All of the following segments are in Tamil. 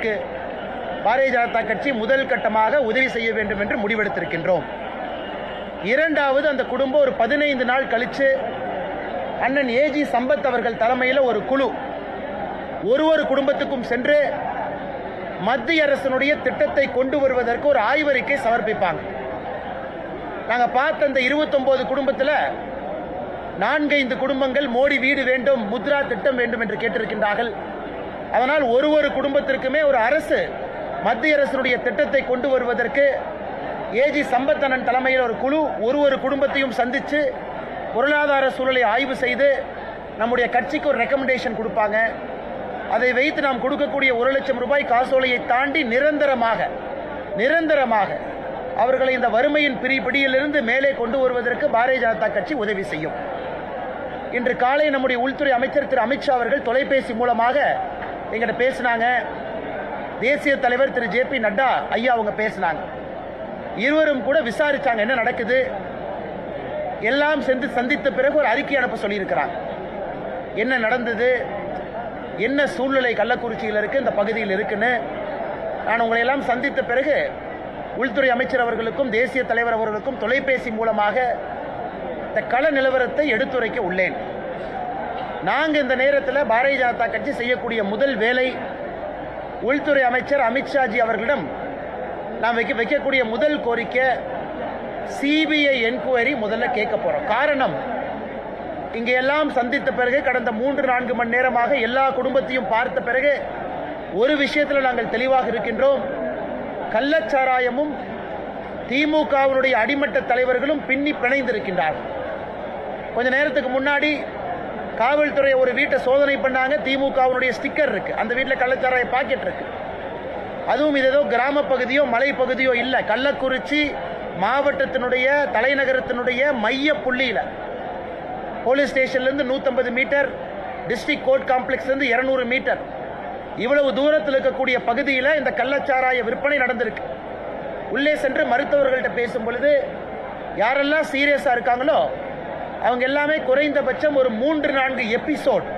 குடும்பத்திற்கு பாரதிய ஜனதா கட்சி முதல் கட்டமாக உதவி செய்ய வேண்டும் என்று முடிவெடுத்திருக்கின்றோம். இரண்டாவது, அந்த குடும்பம் ஒரு 15 நாள் கழித்து அண்ணன் ஏஜி சம்பத் அவர்கள் தலைமையில் ஒரு குழு ஒரு குடும்பத்துக்கும் சென்று மத்திய அரசினுடைய திட்டத்தை கொண்டு வருவதற்கு ஒரு ஆய்வறிக்கை சமர்ப்பிப்பாங்க. நாங்கள் பார்த்த அந்த 29 குடும்பத்தில் 4-5 குடும்பங்கள் மோடி வீடு வேண்டும், முத்ரா திட்டம் வேண்டும் என்று கேட்டிருக்கின்றார்கள். அதனால் ஒரு குடும்பத்திற்குமே ஒரு அரசு மத்திய அரசினுடைய திட்டத்தை கொண்டு வருவதற்கு ஏஜி சம்பத்தனன் தலைமையில் ஒரு குழு ஒரு குடும்பத்தையும் சந்தித்து பொருளாதார சூழலை ஆய்வு செய்து நம்முடைய கட்சிக்கு ஒரு ரெக்கமெண்டேஷன் கொடுப்பாங்க. அதை வைத்து நாம் கொடுக்கக்கூடிய 1 லட்சம் ரூபாய் காசோலையை தாண்டி நிரந்தரமாக அவர்களை இந்த வறுமையின் பிடியிலிருந்து மேலே கொண்டு வருவதற்கு பாரதிய ஜனதா கட்சி உதவி செய்யும். இன்று காலை நம்முடைய உள்துறை அமைச்சர் திரு அமித்ஷா அவர்கள் தொலைபேசி மூலமாக எங்கிட்ட பேசினாங்க. தேசிய தலைவர் திரு JP நட்டா ஐயா அவங்க பேசினாங்க. இருவரும் கூட விசாரிச்சாங்க என்ன நடக்குது, எல்லாம் சென்று சந்தித்த பிறகு ஒரு அறிக்கை அனுப்ப சொல்லியிருக்கிறாங்க. என்ன நடந்தது, என்ன சூழ்நிலை கள்ளக்குறிச்சியில் இருக்கு, இந்த பகுதியில் இருக்குன்னு நான் உங்களை எல்லாம் சந்தித்த பிறகு உள்துறை அமைச்சர் அவர்களுக்கும் தேசிய தலைவர் அவர்களுக்கும் தொலைபேசி மூலமாக இந்த கள நிலவரத்தை எடுத்துரைக்க உள்ளேன். நாங்கள் இந்த நேரத்தில் பாரதிய ஜனதா கட்சி செய்யக்கூடிய முதல் வேலை உள்துறை அமைச்சர் அமித்ஷாஜி அவர்களிடம் நாம் வைக்கக்கூடிய முதல் கோரிக்கை CBI என்கொயரி முதல்ல கேட்க போறோம். காரணம், இங்கே எல்லாம் சந்தித்த பிறகு கடந்த 3-4 மணி நேரமாக எல்லா குடும்பத்தையும் பார்த்த பிறகு ஒரு விஷயத்தில் நாங்கள் தெளிவாக இருக்கின்றோம். கள்ளச்சாராயமும் திமுகவினுடைய அடிமட்ட தலைவர்களும் பின்னி பிணைந்திருக்கின்றார்கள். கொஞ்ச நேரத்துக்கு முன்னாடி காவல்துறை ஒரு வீட்டை சோதனை பண்ணாங்க. திமுகவினுடைய ஸ்டிக்கர் இருக்கு, அந்த வீட்டில் கள்ளச்சாராய பாக்கெட் இருக்கு. அதுவும் இது ஏதோ கிராம பகுதியோ மலை பகுதியோ இல்லை, கள்ளக்குறிச்சி மாவட்டத்தினுடைய தலைநகரத்தினுடைய மைய புள்ளியில் போலீஸ் ஸ்டேஷன்லேருந்து 150 மீட்டர், டிஸ்ட்ரிக்ட் கோர்ட் காம்ப்ளெக்ஸ்லேருந்து 200 மீட்டர், இவ்வளவு தூரத்தில் இருக்கக்கூடிய பகுதியில் இந்த கள்ளச்சாராய விற்பனை நடந்திருக்கு. உள்ளே சென்று மருத்துவர்கள்ட்ட பேசும் பொழுது யாரெல்லாம் சீரியஸாக இருக்காங்களோ அவங்க எல்லாமே குறைந்தபட்சம் ஒரு 3-4 எபிசோட்,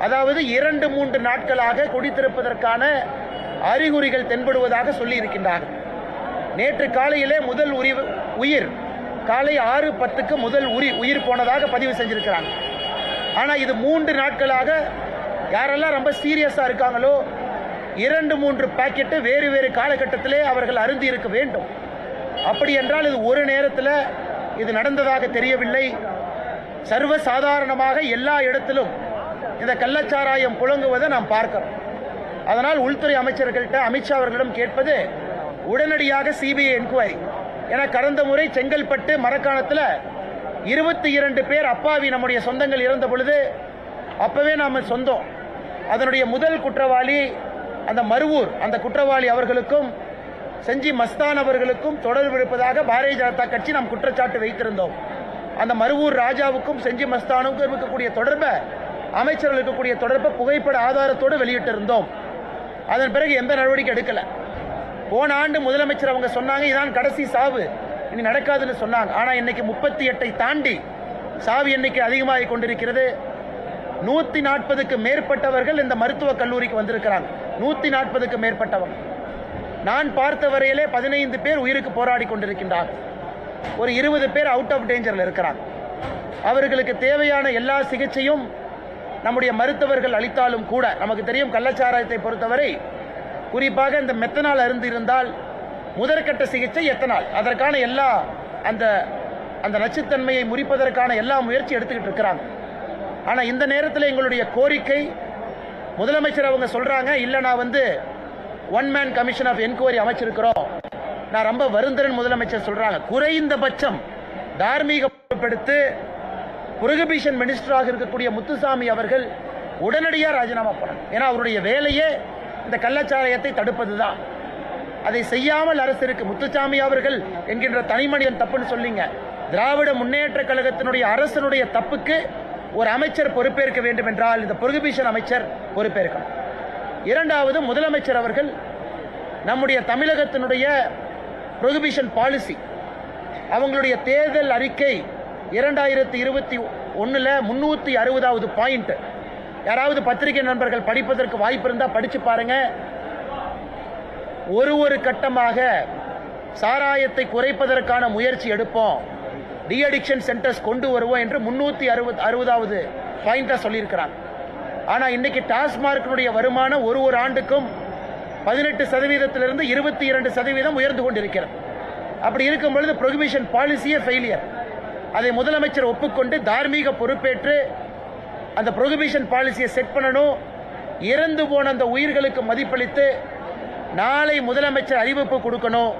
அதாவது 2-3 நாட்களாக குடித்திருப்பதற்கான அறிகுறிகள் தென்படுவதாக சொல்லி இருக்கின்றார்கள். நேற்று காலையிலே முதல் உயிர் காலை 6:10க்கு முதல் உயிர் போனதாக பதிவு செஞ்சிருக்கிறாங்க. ஆனால் இது 3 நாட்களாக யாரெல்லாம் ரொம்ப சீரியஸாக இருக்காங்களோ 2-3 பாக்கெட்டு வேறு காலகட்டத்திலே அவர்கள் அருந்தி இருக்க வேண்டும். அப்படி என்றால் இது ஒரு நேரத்தில் இது நடந்ததாக தெரியவில்லை. சர்வசாதாரணமாக எல்லா இடத்திலும் இந்த கள்ளச்சாராயம் புழங்குவதை நாம் பார்க்கிறோம். அதனால் உள்துறை அமைச்சர்கள்ட்ட அமித்ஷா அவர்களிடம் கேட்பது உடனடியாக CBI என்கொயரி. ஏன்னா கடந்த முறை செங்கல்பட்டு மரக்காணத்தில் 22 பேர் அப்பாவி நம்முடைய சொந்தங்கள் இறந்த பொழுது அப்பவே நாம சொந்தம். அதனுடைய முதல் குற்றவாளி அந்த மருவூர் அந்த குற்றவாளி அவர்களுக்கும் செஞ்சி மஸ்தான் அவர்களுக்கும் தொடர்பு இருப்பதாக பாரதிய ஜனதா கட்சி நாம் குற்றச்சாட்டு வைத்திருந்தோம். அந்த மருவூர் ராஜாவுக்கும் செஞ்சி மஸ்தானுக்கும் இருக்கக்கூடிய தொடர்பை, அமைச்சர்கள் இருக்கக்கூடிய தொடர்பை புகைப்பட ஆதாரத்தோடு வெளியிட்டிருந்தோம். அதன் பிறகு எந்த நடவடிக்கை எடுக்கல. போன ஆண்டு முதலமைச்சர் அவங்க சொன்னாங்க இதான் கடைசி சாவு, இனி நடக்காதுன்னு சொன்னாங்க. ஆனால் இன்னைக்கு 38ஐ தாண்டி சாவு எண்ணிக்கை அதிகமாகி கொண்டிருக்கிறது. 140க்கு மேற்பட்டவர்கள் இந்த மருத்துவக் கல்லூரிக்கு வந்திருக்கிறாங்க. 140க்கு மேற்பட்டவங்க. நான் பார்த்த வரையிலே 15 பேர் உயிருக்கு போராடி கொண்டிருக்கின்றார்கள். ஒரு 20 பேர் அவுட் ஆஃப் டேஞ்சரில் இருக்கிறாங்க. அவர்களுக்கு தேவையான எல்லா சிகிச்சையும் நம்முடைய மருத்துவர்கள் அளித்தாலும் கூட நமக்கு தெரியும் கள்ளச்சாராயத்தை பொறுத்தவரை குறிப்பாக இந்த மெத்தனால் அருந்து இருந்தால் முதற்கட்ட சிகிச்சை எத்தனால், அதற்கான எல்லா அந்த நச்சுத்தன்மையை முறிப்பதற்கான எல்லா முயற்சி எடுத்துக்கிட்டு இருக்கிறாங்க. ஆனால் இந்த நேரத்தில் எங்களுடைய கோரிக்கை, முதலமைச்சர் அவங்க சொல்றாங்க இல்லை நான் 1 மேன் கமிஷன் ஆஃப் என்கொயரி அமைச்சிருக்கிறோம், நான் ரொம்ப வருந்தரன் முதலமைச்சர் சொல்றாங்க. குறைந்தபட்சம் தார்மீக பொறுப்பெடுத்து புரோகிபிஷன் மினிஸ்டராக இருக்கக்கூடிய முத்துசாமி அவர்கள் உடனடியாக ராஜினாமா பண்ணணும். ஏன்னா அவருடைய வேலையே இந்த கள்ளச்சாராயத்தை தடுப்பதுதான். அதை செய்யாமல் அரசு இருக்கு. முத்துசாமி அவர்கள் என்கின்ற தனிமனிதன் தப்புன்னு சொல்லிங்க. திராவிட முன்னேற்ற கழகத்தினுடைய அரசனுடைய தப்புக்கு ஒரு அமைச்சர் பொறுப்பேற்க வேண்டும் என்றால் இந்த புரோகிபிஷன் அமைச்சர் பொறுப்பேற்கணும். இரண்டாவது, முதலமைச்சர் அவர்கள் நம்முடைய தமிழகத்தினுடைய புரோகிபிஷன் பாலிசி, அவங்களுடைய தேர்தல் அறிக்கை 2021 360வது பாயிண்ட், யாராவது பத்திரிகை நண்பர்கள் படிப்பதற்கு வாய்ப்பு இருந்தால் படிச்சு பாருங்க. ஒரு கட்டமாக சாராயத்தை குறைப்பதற்கான முயற்சி எடுப்போம், டி அடிக்ஷன் சென்டர்ஸ் கொண்டு வருவோம் என்று 360வது பாயிண்டா சொல்லியிருக்கிறாங்க. ஆனா இன்னைக்கு டாஸ்மார்க்கினுடைய வருமானம் ஒரு ஆண்டுக்கும் 18% 22% உயர்ந்து கொண்டிருக்கிறது. அப்படி இருக்கும் பொழுது ப்ரொஹிபிஷன் பாலிசியே ஃபெயிலியர். அதை முதலமைச்சர் ஒப்புக்கொண்டு தார்மீக பொறுப்பேற்று அந்த ப்ரொஹிபிஷன் பாலிசியை செட் பண்ணணும். இறந்து போன அந்த உயிர்களுக்கு மதிப்பளித்து நாளை முதலமைச்சர் அறிவிப்பு கொடுக்கணும்.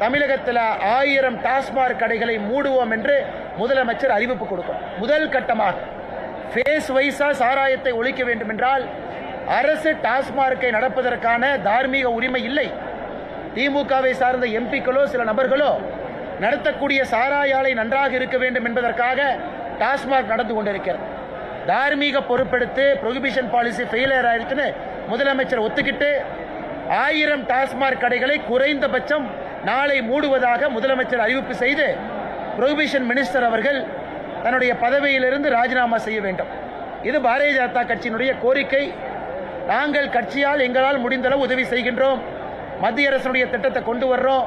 தமிழகத்தில் 1000 டாஸ்மாக் கடைகளை மூடுவோம் என்று முதலமைச்சர் அறிவிப்பு கொடுக்கணும். முதல் கட்டமாக ஃபேஸ் வைஸா சாராயத்தை ஒழிக்க வேண்டும் என்றால் அரசு டாஸ்மார்க்கை நடப்பதற்கான தார்மீக உரிமை இல்லை. திமுகவை சார்ந்த எம்பிக்களோ சில நபர்களோ நடத்தக்கூடிய சாராய ஆலை நன்றாக இருக்க வேண்டும் என்பதற்காக டாஸ்மாக் நடந்து கொண்டிருக்கிறது. தார்மீக பொறுப்பெடுத்து ப்ரொஹிபிஷன் பாலிசி ஃபெயிலியர் ஆயிருச்சுன்னு முதலமைச்சர் ஒத்துக்கிட்டு 1000 டாஸ்மாக் கடைகளை குறைந்தபட்சம் நாளை மூடுவதாக முதலமைச்சர் அறிவிப்பு செய்து ப்ரொஹிபிஷன் மினிஸ்டர் அவர்கள் தன்னுடைய பதவியிலிருந்து ராஜினாமா செய்ய வேண்டும். இது பாரதிய ஜனதா கட்சியினுடைய கோரிக்கை. நாங்கள் கட்சியால் எங்களால் முடிந்தளவு உதவி செய்கின்றோம். மத்திய அரசுடைய திட்டத்தை கொண்டு வர்றோம்.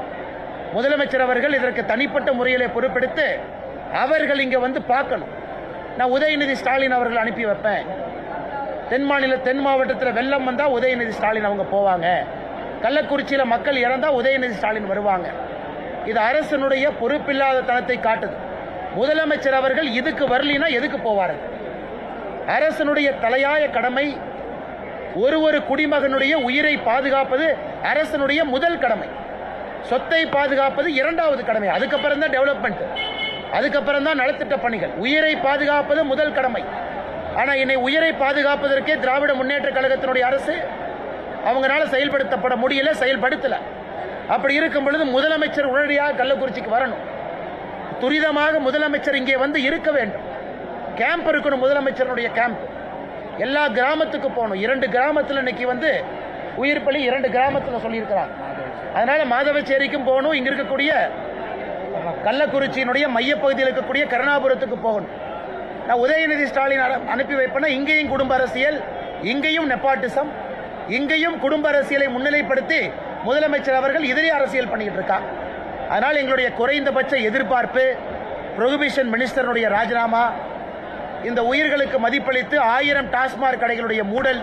முதலமைச்சர் அவர்கள் இதற்கு தனிப்பட்ட முறையிலே பொறுப்பெடுத்து அவர்கள் இங்கே வந்து பார்க்கணும். நான் உதயநிதி ஸ்டாலின் அவர்கள் அனுப்பி வைப்பேன். தென் மாவட்டத்தில் வெள்ளம் வந்தால் உதயநிதி ஸ்டாலின் அவங்க போவாங்க. கள்ளக்குறிச்சியில் மக்கள் இறந்தால் உதயநிதி ஸ்டாலின் வருவாங்க. இது அரசனுடைய பொறுப்பில்லாத தனத்தை காட்டுது. முதலமைச்சர் அவர்கள் இதுக்கு வரலினா எதுக்கு போவார்கள்? அரசனுடைய தலையாய கடமை ஒரு குடிமகனுடைய உயிரை பாதுகாப்பது அரசனுடைய முதல் கடமை. சொத்தை பாதுகாப்பது இரண்டாவது கடமை. அதுக்கப்புறம் தான் டெவலப்மெண்ட், அதுக்கப்புறம் தான் நலத்திட்ட பணிகள். உயிரை பாதுகாப்பது முதல் கடமை. ஆனால் இன்னை உயிரை பாதுகாப்பதற்கே திராவிட முன்னேற்ற கழகத்தினுடைய அரசு அவங்களால செயல்படுத்தப்பட முடியல, செயல்படுத்தல. அப்படி இருக்கும் பொழுது முதலமைச்சர் உடனடியாக கள்ளக்குறிச்சிக்கு வரணும். துரிதமாக முதலமைச்சர் இங்கே வந்து இருக்க வேண்டும். கேம்ப் இருக்கணும், முதலமைச்சருடைய கேம்ப். எல்லா கிராமத்துக்கு போகணும். 2 கிராமத்தில் இன்னைக்கு வந்து உயிர் பலி 2 கிராமத்தில் சொல்லியிருக்கிறாங்க. அதனால மாதவச்சேரிக்கும் போகணும். இங்க இருக்கக்கூடிய கள்ளக்குறிச்சியினுடைய மையப்பகுதியில் இருக்கக்கூடிய கருணாபுரத்துக்கு போகணும். நான் உதயநிதி ஸ்டாலின் அனுப்பி வைப்பேன்னா இங்கேயும் குடும்ப அரசியல், இங்கேயும் நெப்பாட்டிசம், இங்கேயும் குடும்ப அரசியலை முன்னிலைப்படுத்தி முதலமைச்சர் அவர்கள் எதிரி அரசியல் பண்ணிட்டு இருக்காங்க. அதனால் எங்களுடைய குறைந்தபட்ச எதிர்பார்ப்பு ப்ரொஹிபிஷன் மினிஸ்டருடைய ராஜினாமா, இந்த உயிர்களுக்கு மதிப்பளித்து 1000 டாஸ்மாக் கடைகளுடைய மூடல்,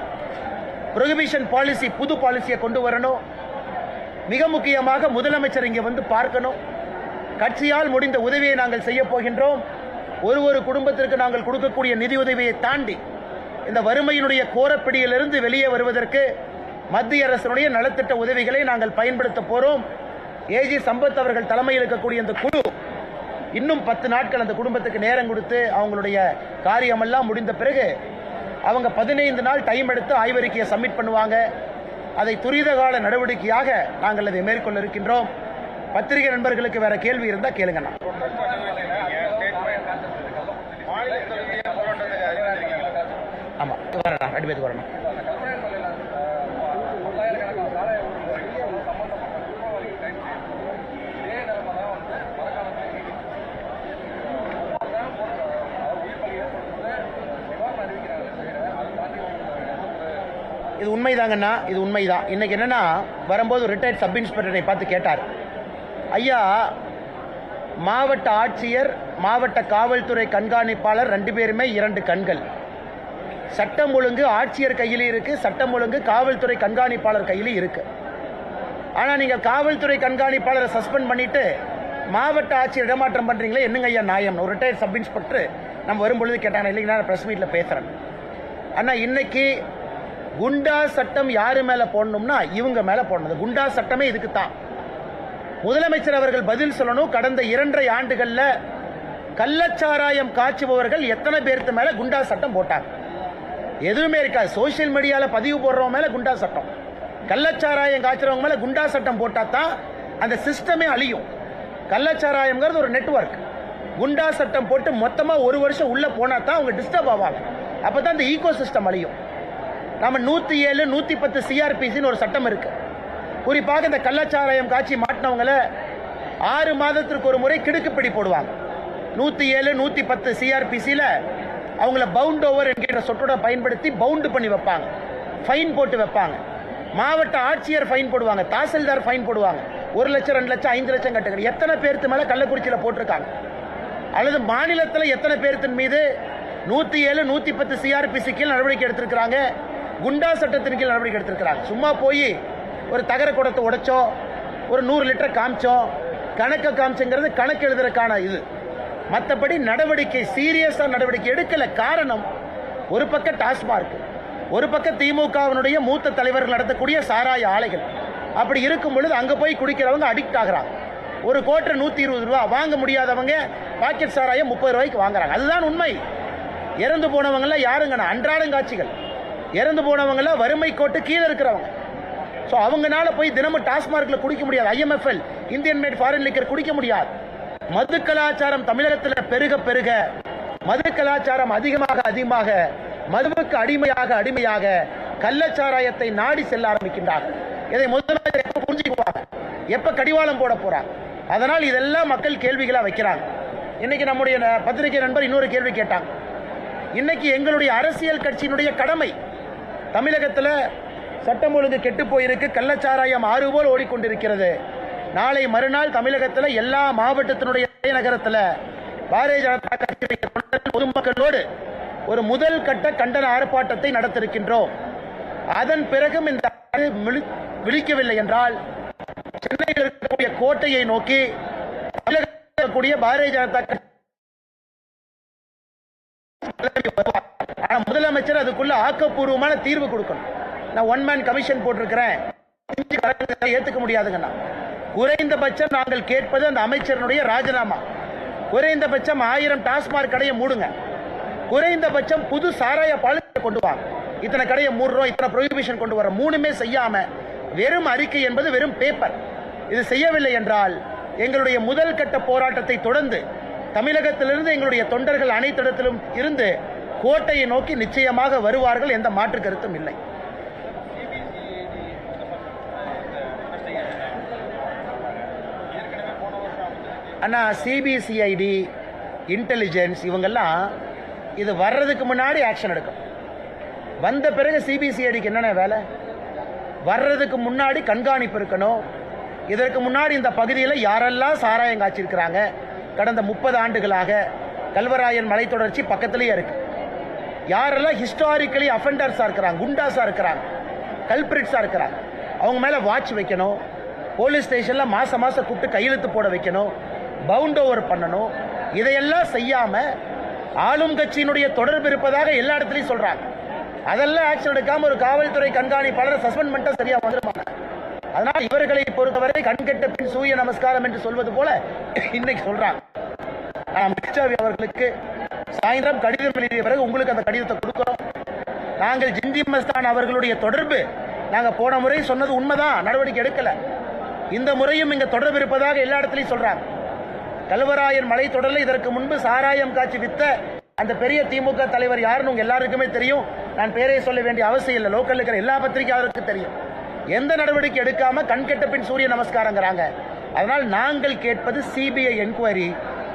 ப்ரொஹிபிஷன் பாலிசி புது பாலிசியை கொண்டு வரணும். மிக முக்கியமாக முதலமைச்சர் இங்கே வந்து பார்க்கணும். கட்சியால் முடிந்த உதவியை நாங்கள் செய்ய போகின்றோம். ஒரு குடும்பத்திற்கு நாங்கள் கொடுக்கக்கூடிய நிதி உதவியை தாண்டி இந்த வறுமையினுடைய கோரப்பிடியிலிருந்து வெளியே வருவதற்கு மத்திய அரசினுடைய நலத்திட்ட உதவிகளை நாங்கள் பயன்படுத்த போறோம். ஏஜி சம்பத் அவர்கள் தலைமையில் இருக்கக்கூடிய இந்த குழு இன்னும் 10 நாட்கள் அந்த குடும்பத்துக்கு நேரம் கொடுத்து அவங்களுடைய காரியமெல்லாம் முடிந்த பிறகு அவங்க 15 நாள் டைம் எடுத்து ஆய்வறிக்கையை சப்மிட் பண்ணுவாங்க. அதை துரித கால நடவடிக்கையாக நாங்கள் அதை மேற்கொள்ள இருக்கின்றோம். பத்திரிகை நண்பர்களுக்கு வேற கேள்வி இருந்தா கேளுங்கண்ணா. ஆமா வரணும், 2 பேருக்கு வரணும். இது உண்மைதாங்கண்ணா, இது உண்மைதான். இன்னைக்கு என்னன்னா வரும்போது ரிட்டையர்ட் சப் இன்ஸ்பெக்டரை பார்த்து கேட்டார், ஐயா மாவட்ட ஆட்சியர் மாவட்ட காவல்துறை கண்காணிப்பாளர் 2 பேருமே 2 கண்கள். சட்டம் ஒழுங்கு ஆட்சியர் கையிலே இருக்கு, சட்டம் ஒழுங்கு காவல்துறை கண்காணிப்பாளர் கையிலே இருக்கு. ஆனா நீங்க காவல்துறை கண்காணிப்பாளரை சஸ்பெண்ட் பண்ணிட்டு மாவட்ட ஆட்சியர் இடமாற்றம் பண்றீங்களே, என்னங்க ஐயா நியாயம்? ஒரு ரிட்டையர்ட் சப் இன்ஸ்பெக்டர் நம்ம வரும்பொழுது கேட்டாங்க. இல்லைங்க நான் பிரஸ் மீட்ல பேசுறேன். ஆனா இன்னைக்கு குண்டா சட்டம் யாரு மேல போடணும்னா இவங்க மேல போடணும். குண்டா சட்டமே இதுக்கு தான். முதலமைச்சர் அவர்கள் பதில் சொல்லணும். கடந்த 2.5 ஆண்டுகள்ல கள்ளச்சாராயம் காய்ச்சுபவர்கள் எத்தனை பேருக்கு மேல குண்டா சட்டம் போட்டாங்க? எதுவுமே இருக்காது. சோசியல் மீடியால பதிவு போடுறவங்க மேல குண்டா சட்டம், கள்ளச்சாராயம் காய்ச்சறவங்க மேல குண்டா சட்டம் போட்டா தான் அந்த சிஸ்டமே அழியும். கள்ளச்சாராயம்ங்கிறது ஒரு நெட்வொர்க். குண்டா சட்டம் போட்டு மொத்தமா 1 வருஷம் உள்ள போனா தான் அவங்க டிஸ்டர்ப் ஆவாங்க. அப்பதான் இந்த ஈகோ சிஸ்டம் அழியும். நம்ம 107, 110 சிஆர்பிசின்னு ஒரு சட்டம் இருக்கு. குறிப்பாக இந்த கள்ளச்சாராயம் காட்சி மாட்டினவங்களை 6 மாதத்திற்கு ஒரு முறை கிடுக்குப்பிடி போடுவாங்க. 107, 110 சிஆர்பிசியில அவங்கள பவுண்ட் ஓவர் என்கிற சொற்றொடரை பயன்படுத்தி பவுண்ட் பண்ணி வைப்பாங்க, ஃபைன் போட்டு வைப்பாங்க. மாவட்ட ஆட்சியர் ஃபைன் போடுவாங்க, தாசில்தார் ஃபைன் போடுவாங்க. 1 லட்சம் 2 லட்சம் 5 லட்சம் கட்டுங்க. எத்தனை பேருக்கு மேல கள்ளக்குறிச்சியில் போட்டிருக்காங்க? அல்லது மாநிலத்தில் எத்தனை பேர்த்தின் மீது 107 110 சிஆர்பிசி கீழ் நடவடிக்கை எடுத்திருக்கிறாங்க, குண்டா சட்டத்தின் கீழ் நடவடிக்கை எடுத்திருக்கிறாங்க. சும்மா போய் ஒரு தகர குடத்தை உடைச்சோம், ஒரு 100 லிட்டர் காமிச்சோம், கணக்கு காமிச்சுங்கிறது கணக்கு எழுதுறதுக்கான இது. மற்றபடி நடவடிக்கை சீரியஸா நடவடிக்கை எடுக்கல. காரணம், ஒரு பக்கம் டாஸ்மார்க், ஒரு பக்கம் திமுகவினுடைய மூத்த தலைவர்கள் நடத்தக்கூடிய சாராய ஆலைகள். அப்படி இருக்கும் பொழுது அங்க போய் குடிக்கிறவங்க அடிக்ட் ஆகிறாங்க. ஒரு கோட்டர் 120 ரூபா வாங்க முடியாதவங்க பாக்கெட் சாராயம் 30 ரூபாய்க்கு வாங்குறாங்க. அதுதான் உண்மை. இறந்து போனவங்க யாருங்கண்ணா? அன்றாடங்காட்சிகள். இறந்து போனவங்க வறுமை கோட்டு கீழே இருக்கிறவங்க. ஸோ அவங்கனால போய் தினமும் டாஸ்மார்க்ல குடிக்க முடியாது. IMFL, Indian mat foreign liquor குடிக்க முடியாது. மது கலாச்சாரம் தமிழகத்தில் பெருக பெருக, மது கலாச்சாரம் அதிகமாக மதுவுக்கு அடிமையாக கள்ளச்சாராயத்தை நாடி செல்ல ஆரம்பிக்கின்றார்கள். இதை முதலமைச்சர் எப்ப புரிஞ்சுக்குவாங்க? எப்ப கடிவாளம் போட போறாங்க? அதனால் இதெல்லாம் மக்கள் கேள்விகளா வைக்கிறாங்க. இன்னைக்கு நம்முடைய பத்திரிகை நண்பர் இன்னொரு கேள்வி கேட்டாங்க. இன்னைக்கு எங்களுடைய அரசியல் கட்சியினுடைய கடமை, தமிழகத்தில் சட்டம் ஒழுங்கு கெட்டு போயிருக்கு, கள்ளச்சாராயம் ஆறு போல் ஓடிக்கொண்டிருக்கிறது. நாளை மறுநாள் தமிழகத்தில் எல்லா மாவட்டத்தினுடைய நகரத்தில் பாரதிய ஜனதா கட்சி பொதுமக்களோடு ஒரு முதல் கட்ட கண்டன ஆர்ப்பாட்டத்தை நடத்திருக்கின்றோம். அதன் பிறகும் இந்த விழிக்கவில்லை என்றால் சென்னையில் இருக்கக்கூடிய கோட்டையை நோக்கி இருக்கக்கூடிய பாரதிய ஜனதா கட்சி முதலமைச்சர் அதுக்குள்ள ஆக்கப்பூர்வமான தீர்வு கொடுக்கணும். நான் 1 மேன் கமிஷன் போட்டிருக்கிறேன், ஏத்துக்க முடியாதுங்க. குறைந்தபட்சம் நாங்கள் கேட்பது அந்த அமைச்சருடைய ராஜினாமா. குறைந்தபட்சம் 1000 டாஸ்மாக் கடையை மூடுங்க. குறைந்தபட்சம் புது சாராய பாலிசி கொண்டு வாங்க. இத்தனை கடையை மூடுறோம், இத்தனை ப்ரொஹிபிஷன் கொண்டு வர. மூணுமே செய்யாம வெறும் அறிக்கை என்பது வெறும் பேப்பர். இது செய்யவில்லை என்றால் எங்களுடைய முதல் கட்ட போராட்டத்தை தொடர்ந்து தமிழகத்திலிருந்து எங்களுடைய தொண்டர்கள் அனைத்திடத்திலும் இருந்து கோட்டையை நோக்கி நிச்சயமாக வருவார்கள். எந்த மாற்று கருத்தும் இல்லை. அண்ணா, சிபிசிஐடி, இன்டெலிஜென்ஸ் இவங்கெல்லாம் இது வர்றதுக்கு முன்னாடி ஆக்ஷன் எடுக்கும். வந்த பிறகு சிபிசிஐடிக்கு என்னென்ன வேலை? வர்றதுக்கு முன்னாடி கண்காணிப்பு இருக்கணும். இதற்கு முன்னாடி இந்த பகுதியில் யாரெல்லாம் சாராயம் காய்ச்சிருக்கிறாங்க, கடந்த 30 ஆண்டுகளாக கல்வராயன் மலைத்தொடர்ச்சி பக்கத்திலேயே இருக்கு, யாரெல்லாம் ஹிஸ்டாரிக்கலி அஃபெண்டர்ஸா இருக்கிறாங்க, குண்டாஸா இருக்கிறாங்க, கல்பிரிட்ஸா இருக்கிறாங்க, அவங்க மேல வாட்ச் வைக்கணும். போலீஸ் ஸ்டேஷன்ல மாசம் கூப்பிட்டு கையெழுத்து போட வைக்கணும், பவுண்ட் ஓவர் பண்ணணும். இதையெல்லாம் செய்யாம ஆளும் கட்சியினுடைய தொடர்பு இருப்பதாக எல்லா இடத்துலையும் சொல்றாங்க. அதெல்லாம் ஆக்ஷன் எடுக்காம ஒரு காவல்துறை கண்காணிப்பாளரை சஸ்பெண்ட் பண்ணிட்டா சரியா வந்துருமாங்க. அதனால் இவர்களை பொறுத்தவரை கண்கெட்ட பின் சூரிய நமஸ்காரம் என்று சொல்வது போல இன்னைக்கு சொல்றாங்க. அமித்ஷாவி அவர்களுக்கு சாயந்தரம் கடிதம் எழுதிய பிறகு உங்களுக்கு அந்த கடிதத்தை கொடுக்கிறோம். நாங்கள் ஜிந்தி மஸ்தான் அவர்களுடைய தொடர்பு நாங்க போன முறை சொன்னது உண்மைதான், நடவடிக்கை எடுக்கல. இந்த முறையும் இங்க தொடர்பு இருப்பதாக எல்லா இடத்துலையும் சொல்றாங்க. கல்வராயன் மலை தொடரில் இதற்கு முன்பு சாராயம் காட்சி வித்த அந்த பெரிய திமுக தலைவர் யாருன்னு உங்க எல்லாருக்குமே தெரியும். நான் பேரை சொல்ல வேண்டிய அவசியம் இல்லை. லோக்கல் இருக்கிற எல்லா பத்திரிகையாளருக்கு தெரியும். எந்த நடவடிக்கை எடுக்காம கண்கெட்ட பின் சூரிய நமஸ்காரங்கிறாங்க. அதனால் நாங்கள் கேட்பது சிபிஐ என்கொயரி,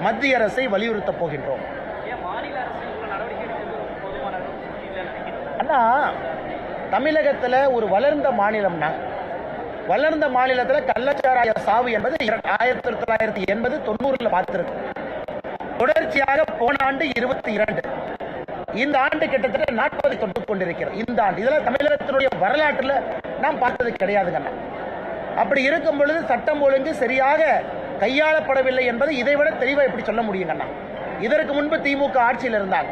மத்திய அரசை வலியுறுத்த போகின்றோம். அண்ணா, தமிழகத்தில் ஒரு வளர்ந்த மாநிலம்னா, வளர்ந்த மாநிலத்தில் கள்ளச்சாராய சாவு என்பது 1980 90 பார்த்திருக்கு. தொடர்ச்சியாக போன ஆண்டு 22, இந்த ஆண்டு கிட்டத்தட்ட 40 தொட்டுக் கொண்டிருக்கிறது. இந்த ஆண்டு இதெல்லாம் தமிழகத்தினுடைய வரலாற்றில் நாம் பார்த்தது கிடையாதுங்க. அப்படி இருக்கும் பொழுது சட்டம் ஒழுங்கு சரியாக கையாளப்படவில்லை என்பது இதைவிட தெளிவாக எப்படி சொல்ல முடியுங்கண்ணா? இதற்கு முன்பு திமுக ஆட்சியில் இருந்தாங்க.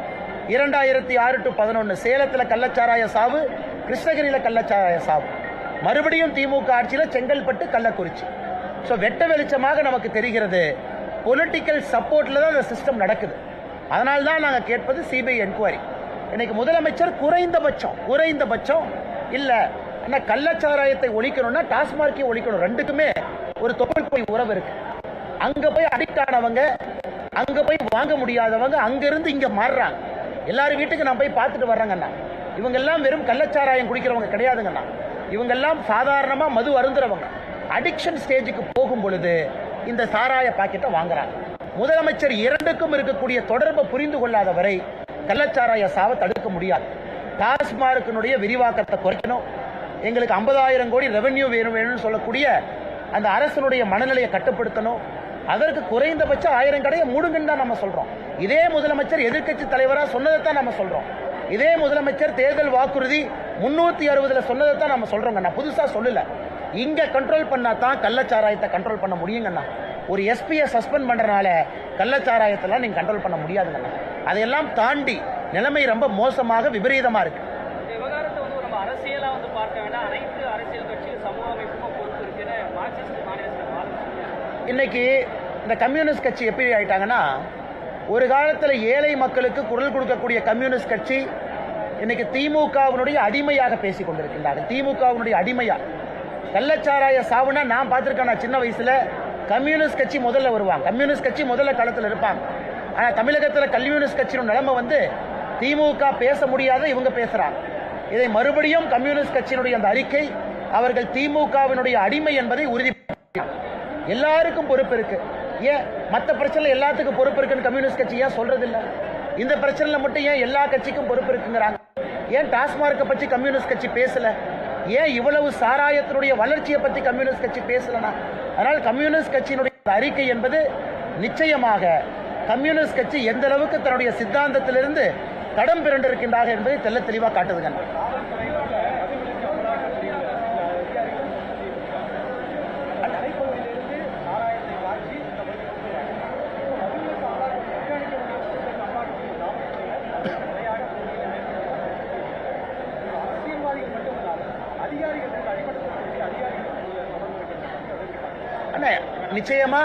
2006 to 11 சேலத்தில் கள்ளச்சாராய சாவு, கிருஷ்ணகிரியில் கள்ளச்சாராய சாவு, மறுபடியும் திமுக ஆட்சியில் செங்கல்பட்டு, கள்ளக்குறிச்சி. ஸோ வெட்ட வெளிச்சமாக நமக்கு தெரிகிறது பொலிட்டிக்கல் சப்போர்ட்ல தான் இந்த சிஸ்டம் நடக்குது. அதனால தான் நாங்கள் கேட்பது சிபிஐ என்கொயரி. இன்னைக்கு முதலமைச்சர் குறைந்தபட்சம் இல்ல, ஆனால் கள்ளச்சாராயத்தை ஒழிக்கணும்னா டாஸ்மார்க்கை ஒழிக்கணும். ரெண்டுக்குமே ஒரு தொழில் உறவு இருக்கு. அங்க போய் அடிக்ட் ஆனவங்க, அங்க போய் வாங்க முடியாதவங்க அங்கிருந்து இங்க மாறுறாங்க. எல்லாரும் வீட்டுக்கு நான் போய் பார்த்துட்டு வர்றாங்கண்ணா. இவங்கெல்லாம் வெறும் கள்ளச்சாராயம் குடிக்கிறவங்க கிடையாதுங்கண்ணா. இவங்கெல்லாம் சாதாரணமா மது அருந்துறவங்க. அடிக்ஷன் ஸ்டேஜுக்கு போகும் பொழுது இந்த சாராய பாக்கெட்டை வாங்குறாங்க. முதலமைச்சர் இரண்டுக்கும் இருக்கக்கூடிய தொடர்பை புரிந்து கொள்ளாத வரை கள்ளச்சாராய சாவை தடுக்க முடியாது. டாஸ்மார்க்கினுடைய விரிவாக்கத்தை குறைக்கணும். எங்களுக்கு 50,000 கோடி ரெவென்யூ வேணும்னு சொல்லக்கூடிய அந்த அரசனுடைய மனநிலையை கட்டுப்படுத்தணும். அதற்கு குறைந்தபட்ச 1000 கடையை மூடுங்கன்னு தான் நம்ம சொல்றோம். இதே முதலமைச்சர் எதிர்க்கட்சி தலைவராக சொன்னதை தான் நம்ம சொல்றோம். இதே முதலமைச்சர் தேர்தல் வாக்குறுதி 360ல சொன்னதை தான் நம்ம சொல்றோங்க. நான் புதுசா சொல்லல. இங்க கண்ட்ரோல் பண்ணா தான் கள்ளச்சாராயத்தை கண்ட்ரோல் பண்ண முடியுங்கண்ணா. ஒரு எஸ்பியை சஸ்பெண்ட் பண்றதுனால கள்ளச்சாராயத்தெல்லாம் நீங்க கண்ட்ரோல் பண்ண முடியாதுங்கண்ணா. அதையெல்லாம் தாண்டி நிலைமை ரொம்ப மோசமாக விபரீதமா இருக்கு. விவகாரத்தை வந்து நம்ம அரசியலா வந்து பார்க்க வேண்டாம். அனைத்து அரசியல் கட்சியும் சமூக அமைப்புக்கும் பொறுப்பு இருக்குன்னு மார்க்சிஸ்ட் மாநில இன்னைக்கு இந்த கம்யூனிஸ்ட் கட்சி எப்படி ஆயிட்டாங்கன்னா, ஒரு காலத்தில் ஏழை மக்களுக்கு குரல் கொடுக்கக்கூடிய கம்யூனிஸ்ட் கட்சி இன்னைக்கு திமுகவினுடைய அடிமையாக பேசிக் கொண்டிருக்கின்றார்கள். திமுகவினுடைய அடிமையா. கள்ளச்சாராய சாவுனா நான் பார்த்திருக்கேன். சின்ன வயசுல கம்யூனிஸ்ட் கட்சி முதல்ல வருவாங்க, கம்யூனிஸ்ட் கட்சி முதல்ல களத்தில் இருப்பாங்க. ஆனா தமிழகத்தில் கம்யூனிஸ்ட் கட்சியின் நிலைமை வந்து திமுக பேச முடியாத இவங்க பேசுறாங்க. இதை மறுபடியும் கம்யூனிஸ்ட் கட்சியினுடைய அந்த அறிக்கை அவர்கள் திமுகவினுடைய அடிமை என்பதை உறுதிப்படுத்த எல்லாருக்கும் பொறுப்பு இருக்கு. ஏன் மற்ற பிரச்சனை எல்லாத்துக்கும் பொறுப்பு இருக்குன்னு கம்யூனிஸ்ட் கட்சி ஏன் சொல்றது இல்ல? இந்த பிரச்சனைல மட்டும் ஏன் எல்லா கட்சிக்கும் பொறுப்பு இருக்குங்கிறாங்க? ஏன் டாஸ்மார்க்கை பற்றி கம்யூனிஸ்ட் கட்சி பேசல? ஏன் இவ்வளவு சாராயத்தினுடைய வளர்ச்சியை பற்றி கம்யூனிஸ்ட் கட்சி பேசலனா? அதனால் கம்யூனிஸ்ட் கட்சியினுடைய அறிக்கை என்பது நிச்சயமாக கம்யூனிஸ்ட் கட்சி எந்த அளவுக்கு தன்னுடைய சித்தாந்தத்திலிருந்து கடம் பிறண்டிருக்கின்றார்கள் என்பதை தெல்ல தெளிவாக காட்டுதுங்க. நிச்சயமா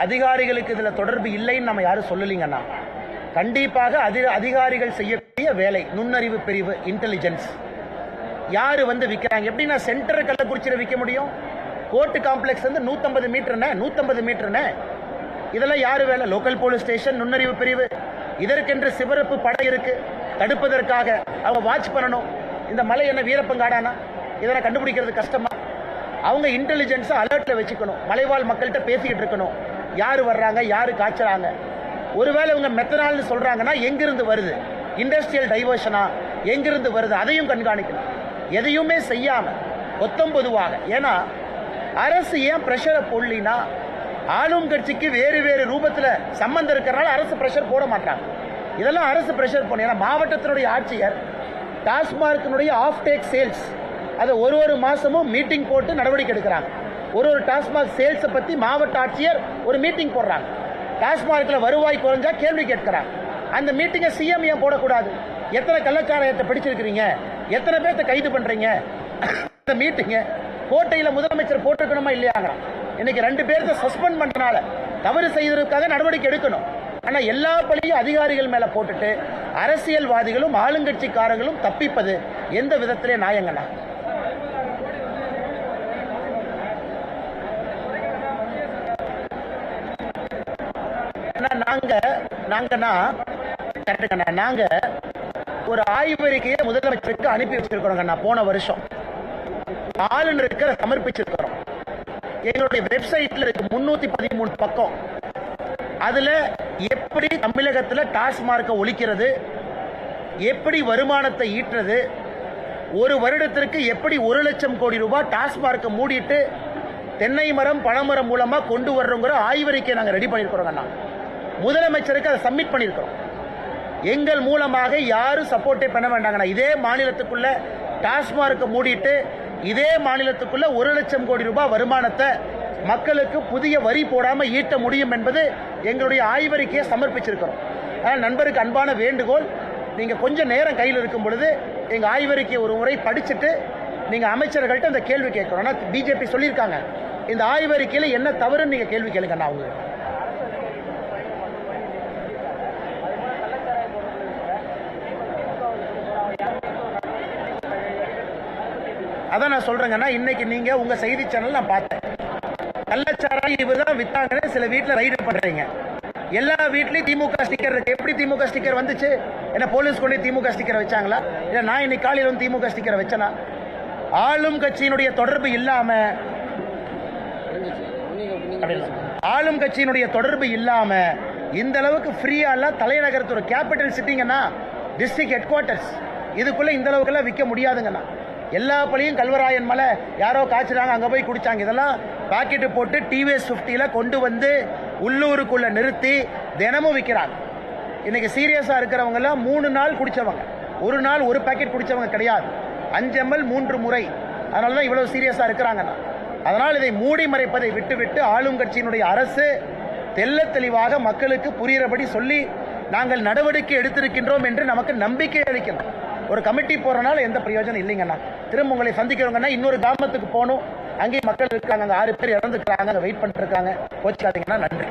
அதிகாரிகளுக்கு இதுல தொடர்பு இல்லைன்னு நம்ம யாரும் சொல்லலீங்கண்ணா. கண்டிப்பாக அதிகாரிகள் செய்யக்கூடிய வேலை நுண்ணறிவு பிரிவு இன்டெலிஜென்ஸ் யாரு வந்து விற்கிறாங்க. எப்படின்னா சென்டர் கள்ளக்குறிச்சியில் விற்க முடியும்? கோர்ட் காம்ப்ளெக்ஸ் வந்து 150 மீட்டர்னே. இதெல்லாம் யாரு வேலை? லோக்கல் போலீஸ் ஸ்டேஷன் நுண்ணறிவு பிரிவு. இதற்கென்று சிவரப்பு படை இருக்கு. தடுப்பதற்காக அவங்க வாட்ச் பண்ணணும். இந்த மலை என்ன வீரப்பங்காடானா? இதனை கண்டுபிடிக்கிறது கஷ்டமா? அவங்க இன்டெலிஜென்ஸை அலர்ட்ல வச்சுக்கணும். மலைவாழ் மக்கள்கிட்ட பேசிக்கிட்டு இருக்கணும். யாரு வர்றாங்க, யாரு காய்ச்சறாங்க. ஒருவேளை இவங்க மெத்தனால்னு சொல்றாங்கன்னா எங்கிருந்து வருது? இண்டஸ்ட்ரியல் டைவர்ஷனா எங்கிருந்து வருது? அதையும் கண்காணிக்கணும். எதையுமே செய்யாம பொதுவாக. ஏன்னா அரசு ஏன் பிரஷரை போடலினா, ஆளும் கட்சிக்கு வேறு வேறு ரூபத்தில் சம்பந்தம் இருக்கிறனால அரசு பிரஷர் போட மாட்டாங்க. இதெல்லாம் அரசு பிரஷர் போன. ஏன்னா மாவட்டத்தினுடைய ஆட்சியர் டாஸ்மார்க்கினுடைய ஆஃப் டேக் சேல்ஸ் அதை ஒரு மாசமும் மீட்டிங் போட்டு நடவடிக்கை எடுக்கிறாங்க. ஒரு டாஸ்மாக் சேல்ஸை பத்தி மாவட்ட ஆட்சியர் ஒரு மீட்டிங் போடுறாங்க. டாஸ்மார்க்ல வருவாய் குறைஞ்சா கேள்வி கேட்கிறாங்க. அந்த மீட்டிங்கை சிஎம் ஏன் போடக்கூடாது? எத்தனை கள்ளச்சாராயத்தை பிடிச்சிருக்கிறீங்க, எத்தனை பேர்த்த கைது பண்றீங்க? இந்த மீட்டிங்க கோட்டையில் முதலமைச்சர் போட்டிருக்கணுமா இல்லையாங்க? இன்னைக்கு 2 பேர்த்த சஸ்பெண்ட் பண்றதுனால தவறு செய்ததற்காக நடவடிக்கை எடுக்கணும். ஆனா எல்லா பழியும் அதிகாரிகள் மேல போட்டுட்டு அரசியல்வாதிகளும் ஆளுங்கட்சிக்காரங்களும் தப்பிப்பது எந்த விதத்திலே நியாயங்கண்ணா? நாங்க ஒரு ஆய்வறிக்கையை முதலமைச்சருக்கு அனுப்பி வச்சிருக்கிறோம். போன வருஷம் ஆளுநருக்கு சமர்ப்பிச்சிருக்கிறோம். எங்களுடைய வெப்சைட்ல இருக்கு 313 பக்கம். அதுல எப்படி தமிழகத்தில் டாஸ்மார்க்கை ஒழிக்கிறது, எப்படி வருமானத்தை ஈட்டுறது, ஒரு வருடத்திற்கு எப்படி 1 லட்சம் கோடி ரூபாய் டாஸ்மார்க்கை மூடிட்டு தென்னை மரம் பனைமரம் மூலமா கொண்டு வர்றோங்கிற ஆய்வறிக்கையை நாங்கள் ரெடி பண்ணியிருக்கிறோம். முதலமைச்சருக்கு அதை சப்மிட் பண்ணியிருக்கிறோம். எங்கள் மூலமாக யாரும் சப்போர்ட்டே பண்ண வேண்டாங்கண்ணா. இதே மாநிலத்துக்குள்ள டாஸ்மார்க்கை மூடிட்டு இதே மாநிலத்துக்குள்ள 1 லட்சம் கோடி ரூபாய் வருமானத்தை மக்களுக்கு புதிய வரி போடாம ஈட்ட முடியும் என்பது எங்களுடைய ஆய்வறிக்கையை சமர்ப்பிச்சிருக்கிறோம். ஆனால் நண்பருக்கு அன்பான வேண்டுகோள், நீங்க கொஞ்சம் நேரம் கையில் இருக்கும் பொழுது எங்க ஆய்வறிக்கையை ஒரு முறை படிச்சுட்டு நீங்க அமைச்சர்கள்ட்ட இந்த கேள்வி கேட்கணும். பிஜேபி சொல்லியிருக்காங்க, இந்த ஆய்வறிக்கையில் என்ன தவறுன்னு நீங்க கேள்வி கேளுங்க. நான் உங்களுக்கு அதான் நான் சொல்றேங்கன்னா, இன்னைக்கு நீங்க உங்க செய்தி சேனல் நான் பார்த்தேன், கள்ளச்சாராயம் இவர்தான் வித்தாங்கன்னு சில வீட்டுல ரைடு பண்றீங்க. எல்லா வீட்லயும் திமுக ஸ்டிக்கர் இருக்கு. எப்படி திமுக ஸ்டிக்கர் வந்துச்சு? என்ன போலீஸ் கொண்டு திமுக ஸ்டிக்கர் வச்சாங்களா? இல்ல நான் இன்னைக்கு காலையில் வந்து திமுக ஸ்டிக்கர் வச்சனா? ஆளும் கட்சியினுடைய தொடர்பு இல்லாம இந்த அளவுக்கு ஃப்ரீயா தலைநகரத்து ஒரு கேபிட்டல் சிட்டிங்கன்னா டிஸ்ட்ரிக்ட் ஹெட் குவார்டர்ஸ் இதுக்குள்ள இந்த அளவுக்கு எல்லாம் விற்க முடியாதுங்கண்ணா. எல்லா பழியும் கல்வராயன் மலை யாரோ காய்ச்சிறாங்க அங்கே போய் குடிச்சாங்க. இதெல்லாம் பாக்கெட்டு போட்டு டிவிஎஸ் 50ல் கொண்டு வந்து உள்ளூருக்குள்ள நிறுத்தி தினமும் விற்கிறாங்க. இன்னைக்கு சீரியஸாக இருக்கிறவங்க எல்லாம் 3 நாள் குடிச்சவங்க, ஒரு நாள் ஒரு பாக்கெட் குடிச்சவங்க கிடையாது. 5 ml 3 முறை. அதனால தான் இவ்வளவு சீரியஸாக இருக்கிறாங்கன்னா. அதனால் இதை மூடி மறைப்பதை விட்டுவிட்டு ஆளும் கட்சியினுடைய அரசு தெல்ல தெளிவாக மக்களுக்கு புரிகிறபடி சொல்லி நாங்கள் நடவடிக்கை எடுத்திருக்கின்றோம் என்று நமக்கு நம்பிக்கை அளிக்கணும். ஒரு கமிட்டி போறனால எந்த பிரயோஜனம் இல்லைங்கண்ணா. திரும்ப உங்களை சந்திக்கிறவங்கன்னா இன்னொரு கிராமத்துக்கு போகணும், அங்கேயும் மக்கள் இருக்காங்க, அங்கே 6 பேர் இறந்துக்கிறாங்க, அங்கே வெயிட் பண்ணிட்டு இருக்காங்க. கோச்சிக்காதீங்கன்னா நன்றி.